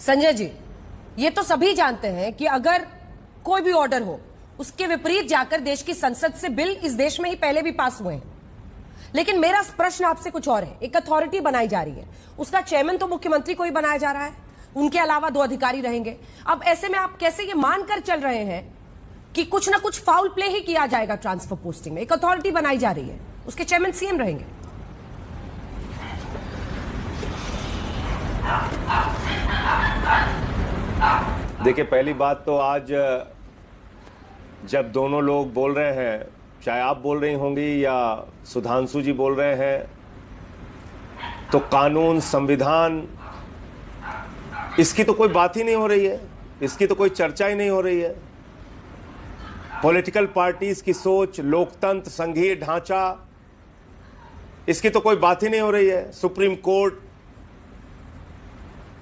संजय जी, ये तो सभी जानते हैं कि अगर कोई भी ऑर्डर हो, उसके विपरीत जाकर देश की संसद से बिल इस देश में ही पहले भी पास हुए हैं। लेकिन मेरा प्रश्न आपसे कुछ और है। एक अथॉरिटी बनाई जा रही है, उसका चेयरमैन तो मुख्यमंत्री को ही बनाया जा रहा है, उनके अलावा 2 अधिकारी रहेंगे। अब ऐसे में आप कैसे ये मानकर चल रहे हैं कि कुछ ना कुछ फाउल प्ले ही किया जाएगा ट्रांसफर पोस्टिंग में? एक अथॉरिटी बनाई जा रही है, उसके चेयरमैन सीएम रहेंगे। देखिए, पहली बात तो आज जब दोनों लोग बोल रहे हैं, चाहे आप बोल रही होंगी या सुधांशु जी बोल रहे हैं, तो कानून, संविधान, इसकी तो कोई बात ही नहीं हो रही है, इसकी तो कोई चर्चा ही नहीं हो रही है। पॉलिटिकल पार्टीज की सोच, लोकतंत्र, संघीय ढांचा, इसकी तो कोई बात ही नहीं हो रही है। सुप्रीम कोर्ट,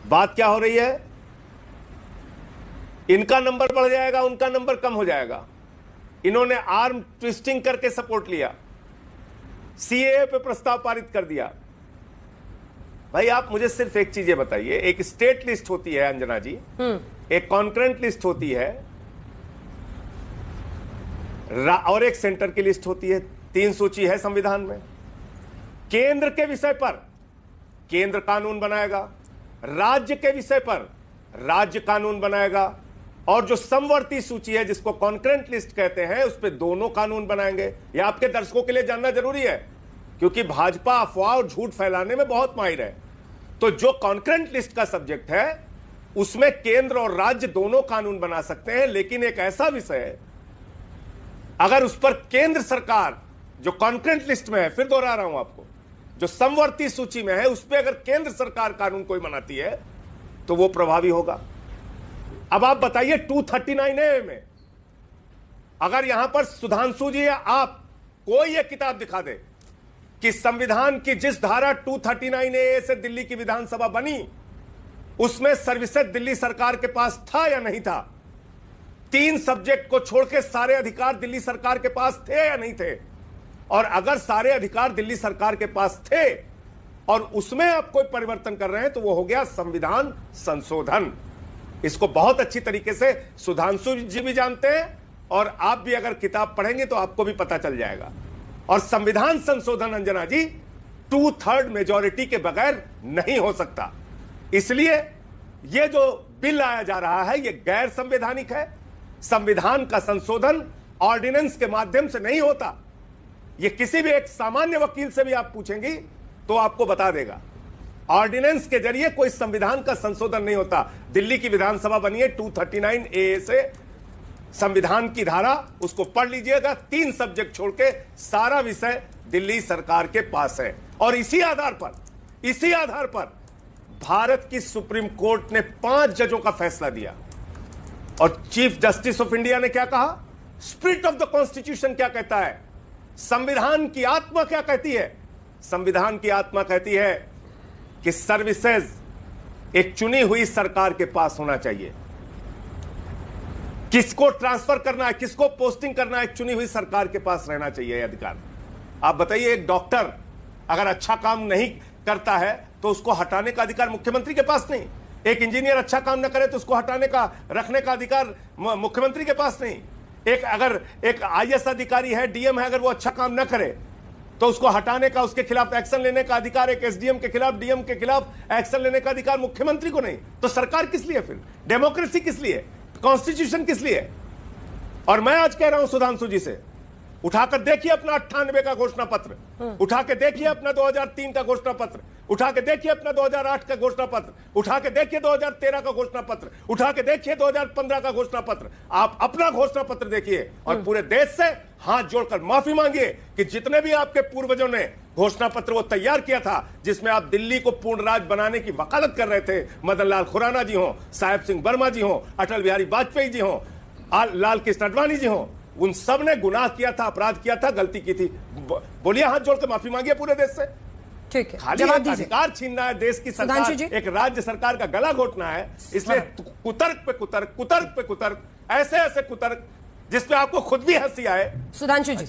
बात क्या हो रही है? इनका नंबर बढ़ जाएगा, उनका नंबर कम हो जाएगा। इन्होंने आर्म ट्विस्टिंग करके सपोर्ट लिया, सीएए पे प्रस्ताव पारित कर दिया। भाई, आप मुझे सिर्फ एक चीज बताइए, एक स्टेट लिस्ट होती है अंजना जी, एक कॉन्करेंट लिस्ट होती है और एक सेंटर की लिस्ट होती है। 3 सूची है संविधान में। केंद्र के विषय पर केंद्र कानून बनाएगा, राज्य के विषय पर राज्य कानून बनाएगा, और जो समवर्ती सूची है जिसको कॉन्करेंट लिस्ट कहते हैं, उस पे दोनों कानून बनाएंगे। यह आपके दर्शकों के लिए जानना जरूरी है, क्योंकि भाजपा अफवाह और झूठ फैलाने में बहुत माहिर है। तो जो कॉन्करेंट लिस्ट का सब्जेक्ट है, उसमें केंद्र और राज्य दोनों कानून बना सकते हैं। लेकिन एक ऐसा विषय है, अगर उस पर केंद्र सरकार, जो कॉन्करेंट लिस्ट में है, फिर दोहरा रहा हूं आपको, जो समवर्ती सूची में है, उस पर अगर केंद्र सरकार कानून कोई बनाती है तो वो प्रभावी होगा। अब आप बताइए, 239A में अगर यहां पर सुधांशु जी या आप कोई एक किताब दिखा दे कि संविधान की जिस धारा 239A से दिल्ली की विधानसभा बनी, उसमें सर्विसेज दिल्ली सरकार के पास था या नहीं था? 3 सब्जेक्ट को छोड़ के सारे अधिकार दिल्ली सरकार के पास थे या नहीं थे? और अगर सारे अधिकार दिल्ली सरकार के पास थे और उसमें आप कोई परिवर्तन कर रहे हैं, तो वो हो गया संविधान संशोधन। इसको बहुत अच्छी तरीके से सुधांशु जी भी जानते हैं, और आप भी अगर किताब पढ़ेंगे तो आपको भी पता चल जाएगा। और संविधान संशोधन, अंजना जी, 2/3 मेजॉरिटी के बगैर नहीं हो सकता। इसलिए यह जो बिल लाया जा रहा है, यह गैर संवैधानिक है। संविधान का संशोधन ऑर्डिनेंस के माध्यम से नहीं होता। यह किसी भी एक सामान्य वकील से भी आप पूछेंगी तो आपको बता देगा, ऑर्डिनेंस के जरिए कोई संविधान का संशोधन नहीं होता। दिल्ली की विधानसभा बनी है 239A से, संविधान की धारा, उसको पढ़ लीजिएगा। 3 सब्जेक्ट छोड़ के सारा विषय दिल्ली सरकार के पास है। और इसी आधार पर भारत की सुप्रीम कोर्ट ने 5 जजों का फैसला दिया। और चीफ जस्टिस ऑफ इंडिया ने क्या कहा? स्पिरिट ऑफ द कॉन्स्टिट्यूशन क्या कहता है? संविधान की आत्मा क्या कहती है? संविधान की आत्मा कहती है कि सर्विसेज एक चुनी हुई सरकार के पास होना चाहिए। किसको ट्रांसफर करना है, किसको पोस्टिंग करना है, एक चुनी हुई सरकार के पास रहना चाहिए अधिकार। आप बताइए, एक डॉक्टर अगर अच्छा काम नहीं करता है तो उसको हटाने का अधिकार मुख्यमंत्री के पास नहीं। एक इंजीनियर अच्छा काम न करे तो उसको हटाने का, रखने का अधिकार मुख्यमंत्री के पास नहीं। अगर एक IAS अधिकारी है, DM है, अगर वो अच्छा काम न करे तो उसको हटाने का, उसके खिलाफ एक्शन लेने का अधिकार एक SDM के खिलाफ, DM के खिलाफ एक्शन लेने का अधिकार मुख्यमंत्री को नहीं। तो सरकार किस लिए फिर? डेमोक्रेसी किस लिए? कॉन्स्टिट्यूशन किस लिए? और मैं आज कह रहा हूं सुधांशु जी से, उठाकर देखिए अपना 98 का घोषणा पत्र, उठा के देखिए अपना 2003 का घोषणा पत्र, उठा के देखिए अपना 2008 का घोषणा पत्र, उठा के देखिए 2013 का घोषणा पत्र, उठा के देखिए 2015 का घोषणा पत्र। आप अपना घोषणा पत्र देखिए और पूरे देश से हाथ जोड़कर माफी मांगिए कि जितने भी आपके पूर्वजों ने घोषणा पत्र वो तैयार किया था, जिसमें आप दिल्ली को पूर्ण राज्य बनाने की वकालत कर रहे थे, मदन लाल खुराना जी हो, साहेब सिंह वर्मा जी हो, अटल बिहारी वाजपेयी जी हो, लाल कृष्ण आडवाणी जी हो, उन सब ने गुनाह किया था, अपराध किया था, गलती की थी। बोलिए, हाथ जोड़कर माफी मांगिए पूरे देश से। ठीक है, खाली अधिकार छीनना है, देश की सरकार, एक राज्य सरकार का गला घोटना है। इसलिए कुतर्क पे कुतर्क, कुतर्क पे कुतर्क, ऐसे ऐसे कुतर्क जिसपे आपको खुद भी हंसी आए। सुधांशु जी।